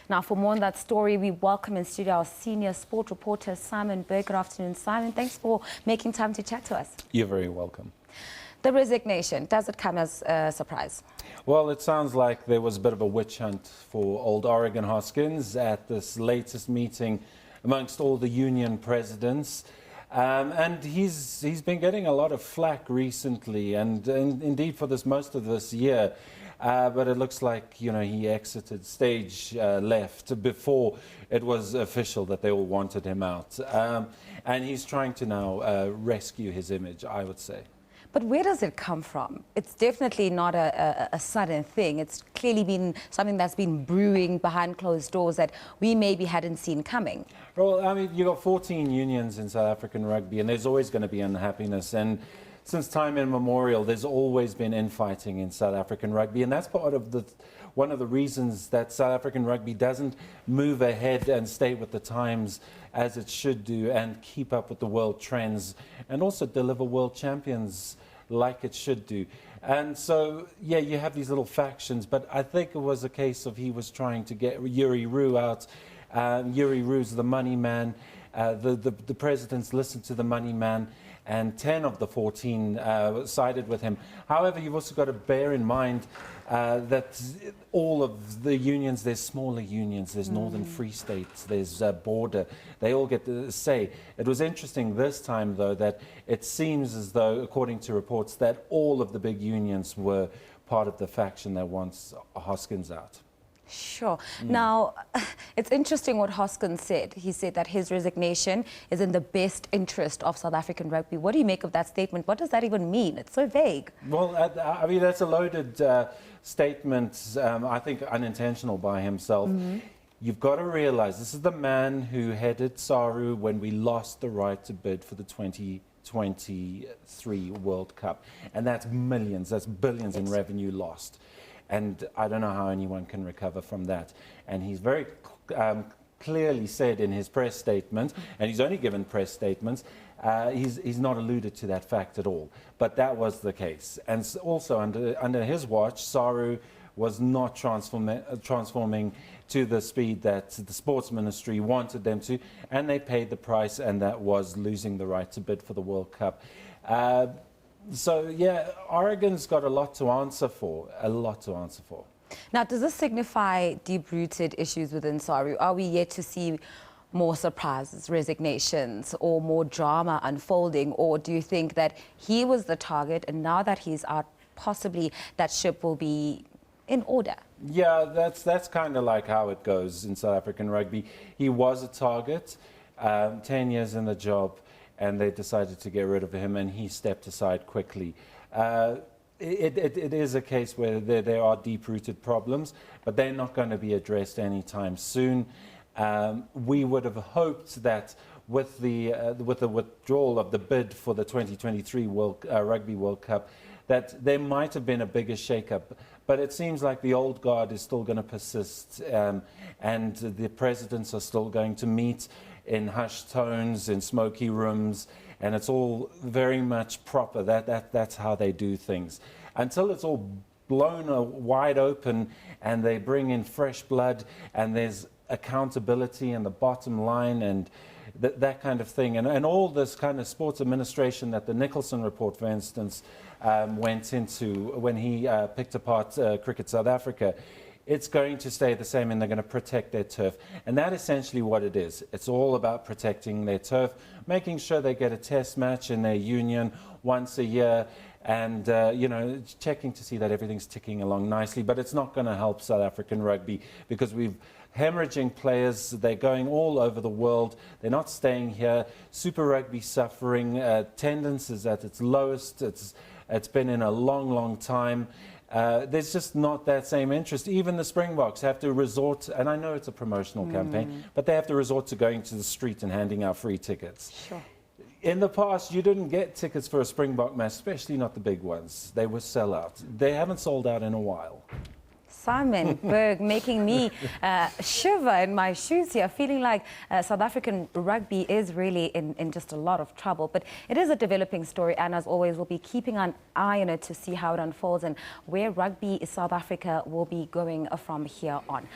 Now, for more on that story, we welcome in studio our senior sport reporter, Simon Burke. Good afternoon, Simon. Thanks for making time to chat to us. You're very welcome. The resignation, does it come as a surprise? Well, it sounds like there was a bit of a witch hunt for old Oregan Hoskins at this latest meeting amongst all the union presidents. And he's been getting a lot of flack recently, and indeed for most of this year. But it looks like, he exited stage left before it was official that they all wanted him out. And he's trying to now rescue his image, I would say. But where does it come from? It's definitely not a sudden thing. It's clearly been something that's been brewing behind closed doors that we maybe hadn't seen coming. Well, I mean, you've got 14 unions in South African rugby, and there's always going to be unhappiness. And since time immemorial, there's always been infighting in South African rugby, and that's part of one of the reasons that South African rugby doesn't move ahead and stay with the times as it should do and keep up with the world trends and also deliver world champions like it should do. And so, yeah, you have these little factions, but I think it was a case of he was trying to get Yuri Roo out. Yuri Roo's the money man. The presidents listened to the money man, and 10 of the 14 sided with him. However, you've also got to bear in mind that all of the unions, there's smaller unions, there's Northern Free States, there's Border, they all get to say. It was interesting this time, though, that it seems as though, according to reports, that all of the big unions were part of the faction that wants Hoskins out. Sure. Now, it's interesting what Hoskins said. He said that his resignation is in the best interest of South African rugby. What do you make of that statement? What does that even mean? It's so vague. Well, I mean, that's a loaded statement, I think unintentional by himself. You've got to realize this is the man who headed SARU when we lost the right to bid for the 2023 World Cup. And that's millions, that's billions in revenue lost. And I don't know how anyone can recover from that. And he's very clearly said in his press statement, and he's only given press statements, he's not alluded to that fact at all. But that was the case. And also under his watch, SARU was not transforming to the speed that the sports ministry wanted them to, and they paid the price, and that was losing the right to bid for the World Cup. So, yeah, Oregon's got a lot to answer for, Now, does this signify deep-rooted issues within SARU? Are we yet to see more surprises, resignations, or more drama unfolding? Or do you think that he was the target, and now that he's out, possibly that ship will be in order? Yeah, that's kind of like how it goes in South African rugby. He was a target, 10 years in the job, and they decided to get rid of him, and he stepped aside quickly. It is a case where there are deep-rooted problems, but they're not going to be addressed anytime soon. We would have hoped that with the withdrawal of the bid for the 2023 Rugby World Cup, that there might have been a bigger shake-up. But it seems like the old guard is still going to persist, and the presidents are still going to meet in hushed tones, in smoky rooms, and it's all very much proper. That's how they do things. Until it's all blown wide open and they bring in fresh blood and there's accountability and the bottom line and that kind of thing. And all this kind of sports administration that the Nicholson report, for instance, went into when he picked apart Cricket South Africa. It's going to stay the same, and they're going to protect their turf. And that's essentially what it is. It's all about protecting their turf, making sure they get a test match in their union once a year, and checking to see that everything's ticking along nicely. But it's not going to help South African rugby because we've hemorrhaging players. They're going all over the world. They're not staying here. Super Rugby suffering. Attendance is at its lowest. It's been in a long, long time. There's just not that same interest. Even the Springboks have to resort, and I know it's a promotional campaign, but they have to resort to going to the street and handing out free tickets. Sure. In the past, you didn't get tickets for a Springbok match, especially not the big ones. They were sellout. They haven't sold out in a while. Simon Burke making me shiver in my shoes here, feeling like South African rugby is really in just a lot of trouble. But it is a developing story, and as always, we'll be keeping an eye on it to see how it unfolds and where rugby South Africa will be going from here on.